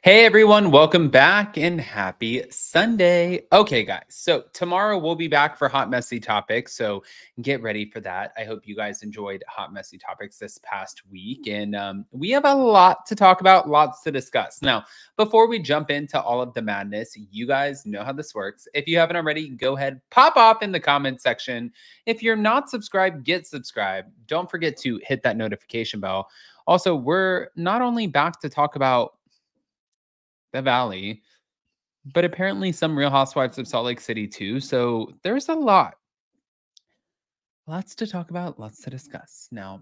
Hey everyone, welcome back and happy Sunday. Okay, guys, so tomorrow we'll be back for Hot Messy Topics. So get ready for that. I hope you guys enjoyed Hot Messy Topics this past week. And we have a lot to talk about, lots to discuss. Now, before we jump into all of the madness, you guys know how this works. If you haven't already, go ahead, pop off in the comment section. If you're not subscribed, get subscribed. Don't forget to hit that notification bell. Also, we're not only back to talk about the Valley, but apparently some Real Housewives of Salt Lake City too. So there's a lot. Lots to talk about, lots to discuss. Now,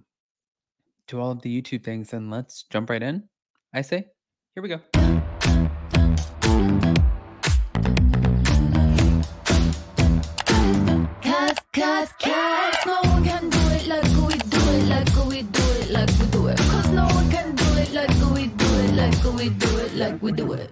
to all of the YouTube things, and let's jump right in. I say, here we go. Cause no one can do it like we do it, like we do it, like we do it. Cause no one can do it like we do it, like we do it, like we do it.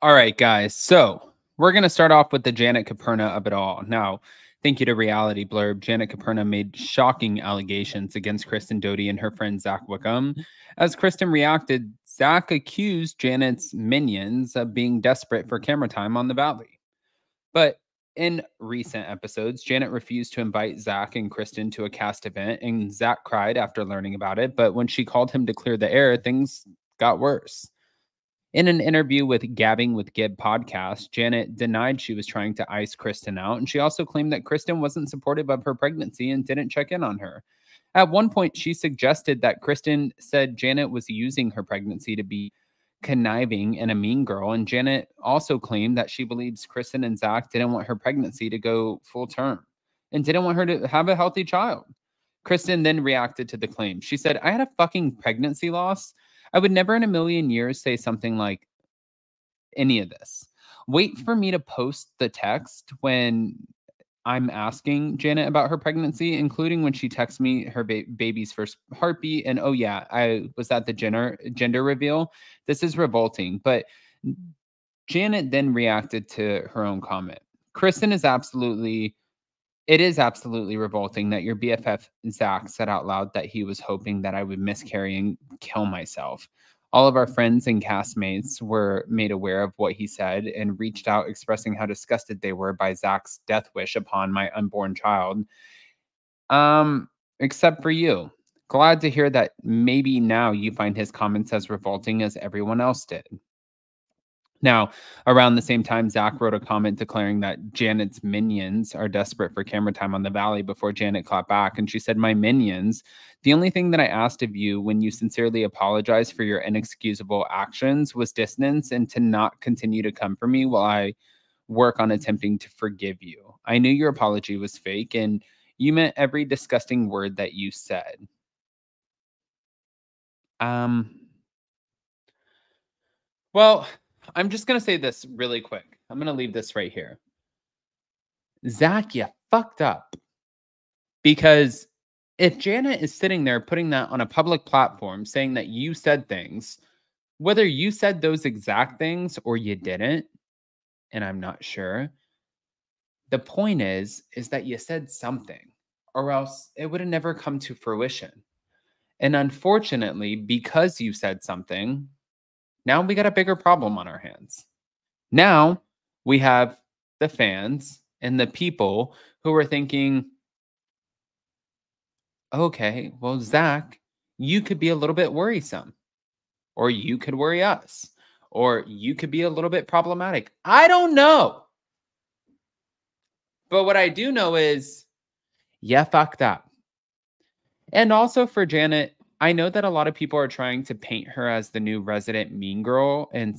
All right, guys. So we're going to start off with the Janet Caperna of it all. Now, thank you to Reality Blurb. Janet Caperna made shocking allegations against Kristen Doute and her friend Zach Wickham. As Kristen reacted, Zach accused Janet's minions of being desperate for camera time on the Valley. But in recent episodes, Janet refused to invite Zach and Kristen to a cast event, and Zach cried after learning about it. But when she called him to clear the air, things got worse. In an interview with Gabbing with Gib podcast, Janet denied she was trying to ice Kristen out, and she also claimed that Kristen wasn't supportive of her pregnancy and didn't check in on her. At one point, she suggested that Kristen said Janet was using her pregnancy to be conniving and a mean girl, and Janet also claimed that she believes Kristen and Zach didn't want her pregnancy to go full term and didn't want her to have a healthy child. Kristen then reacted to the claim. She said, "I had a fucking pregnancy loss. I would never in a million years say something like any of this. Wait for me to post the text when I'm asking Janet about her pregnancy, including when she texts me her baby's first heartbeat. And oh yeah, I was at the gender reveal. This is revolting." But Janet then reacted to her own comment. Kristen is absolutely It is absolutely revolting that your BFF Zach said out loud that he was hoping that I would miscarry and kill myself. All of our friends and castmates were made aware of what he said and reached out expressing how disgusted they were by Zach's death wish upon my unborn child. Except for you. Glad to hear that maybe now you find his comments as revolting as everyone else did. Now, around the same time, Zach wrote a comment declaring that Janet's minions are desperate for camera time on the Valley before Janet clapped back. And she said, "My minions, the only thing that I asked of you when you sincerely apologized for your inexcusable actions was distance and to not continue to come for me while I work on attempting to forgive you. I knew your apology was fake and you meant every disgusting word that you said." Um, well, I'm just going to say this really quick. I'm going to leave this right here. Zach, you fucked up. Because if Janet is sitting there putting that on a public platform saying that you said things, whether you said those exact things or you didn't, and I'm not sure, the point is that you said something or else it would have never come to fruition. And unfortunately, because you said something, now we got a bigger problem on our hands. Now we have the fans and the people who are thinking, okay, well, Zach, you could be a little bit worrisome, or you could worry us, or you could be a little bit problematic. I don't know. But what I do know is, yeah, fucked up. And also for Janet, I know that a lot of people are trying to paint her as the new resident mean girl and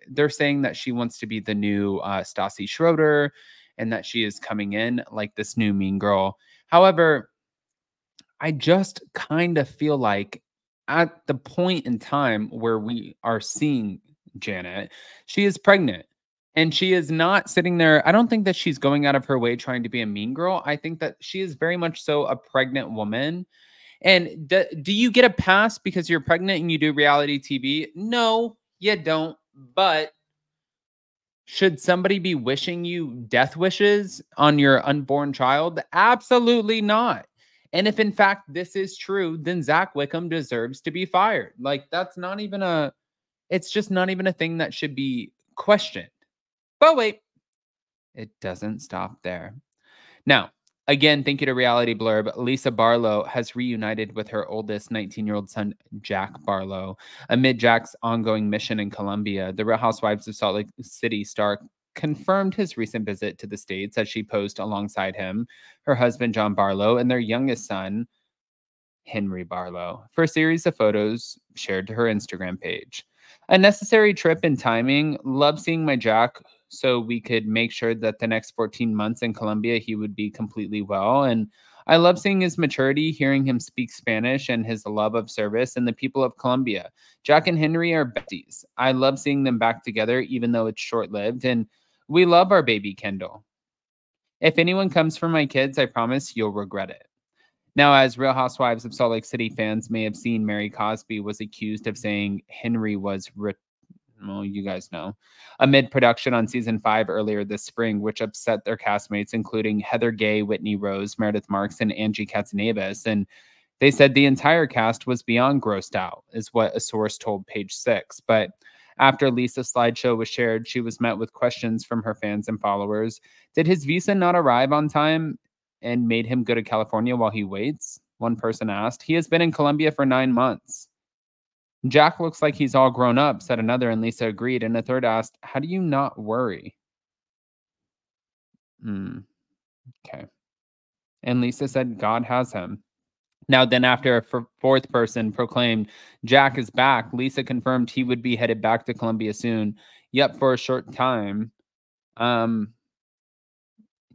they're saying that she wants to be the new Stassi Schroeder and that she is coming in like this new mean girl. However, I just kind of feel like at the point in time where we are seeing Janet, she is pregnant and she is not sitting there. I don't think that she's going out of her way trying to be a mean girl. I think that she is very much so a pregnant woman. And do you get a pass because you're pregnant and you do reality TV? No, you don't. But should somebody be wishing you death wishes on your unborn child? Absolutely not. And if in fact this is true, then Zach Wickham deserves to be fired. Like, that's not even It's just not even a thing that should be questioned. But wait, it doesn't stop there. Now, again, thank you to Reality Blurb. Lisa Barlow has reunited with her oldest 19-year-old son, Jack Barlow. Amid Jack's ongoing mission in Colombia, the Real Housewives of Salt Lake City star confirmed his recent visit to the States as she posed alongside him, her husband, John Barlow, and their youngest son, Henry Barlow, for a series of photos shared to her Instagram page. A necessary trip in timing. Love seeing my Jack so we could make sure that the next 14 months in Colombia he would be completely well. And I love seeing his maturity, hearing him speak Spanish, and his love of service and the people of Colombia. Jack and Henry are besties. I love seeing them back together, even though it's short-lived. And we love our baby Kendall. If anyone comes for my kids, I promise you'll regret it. Now, as Real Housewives of Salt Lake City fans may have seen, Mary Cosby was accused of saying Henry was, well, you guys know, amid production on season 5 earlier this spring, which upset their castmates, including Heather Gay, Whitney Rose, Meredith Marks, and Angie Katzenabas. And they said the entire cast was beyond grossed out, is what a source told Page 6. But after Lisa's slideshow was shared, she was met with questions from her fans and followers. Did his visa not arrive on time and made him go to California while he waits? One person asked. He has been in Colombia for 9 months. Jack looks like he's all grown up, said another, and Lisa agreed. And a third asked, how do you not worry? Okay. And Lisa said, God has him. Now, then after a fourth person proclaimed Jack is back, Lisa confirmed he would be headed back to Colombia soon. Yep, for a short time.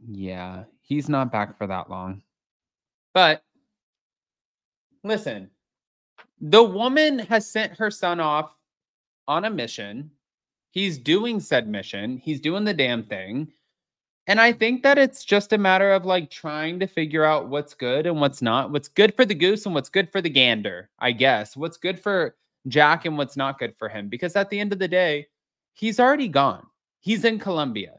Yeah, he's not back for that long. But listen, the woman has sent her son off on a mission. He's doing said mission. He's doing the damn thing. And I think that it's just a matter of like trying to figure out what's good and what's not. What's good for the goose and what's good for the gander, I guess. What's good for Jack and what's not good for him. Because at the end of the day, he's already gone. He's in Colombia.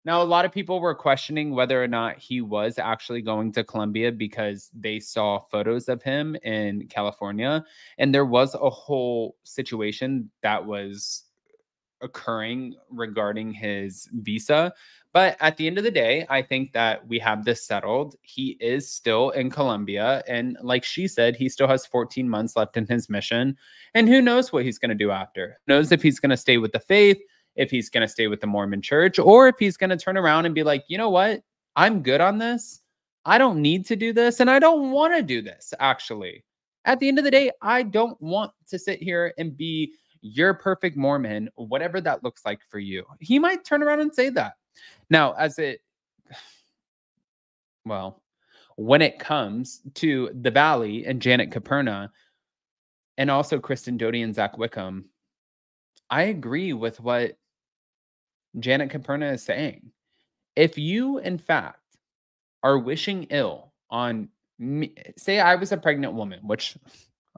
Now, a lot of people were questioning whether or not he was actually going to Colombia because they saw photos of him in California. And there was a whole situation that was occurring regarding his visa. But at the end of the day, I think that we have this settled. He is still in Colombia. And like she said, he still has 14 months left in his mission. And who knows what he's going to do after? Who knows if he's going to stay with the faith, if he's going to stay with the Mormon church, or if he's going to turn around and be like, you know what? I'm good on this. I don't need to do this. And I don't want to do this, actually. At the end of the day, I don't want to sit here and be your perfect Mormon, whatever that looks like for you. He might turn around and say that. Now, when it comes to the Valley and Janet Caperna, and also Kristen Doute and Zach Wickham, I agree with what Janet Caperna is saying. If you, in fact, are wishing ill on me, say I was a pregnant woman, which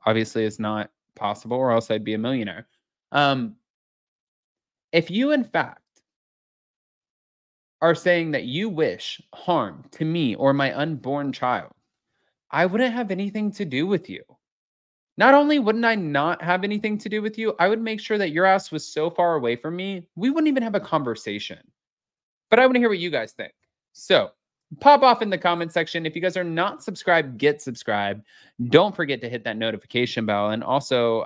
obviously is not possible, or else I'd be a millionaire. If you, in fact, are saying that you wish harm to me or my unborn child, I wouldn't have anything to do with you. Not only wouldn't I not have anything to do with you, I would make sure that your ass was so far away from me, we wouldn't even have a conversation. But I want to hear what you guys think. So pop off in the comment section. If you guys are not subscribed, get subscribed. Don't forget to hit that notification bell. And also,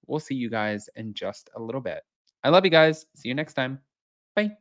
we'll see you guys in just a little bit. I love you guys. See you next time. Bye.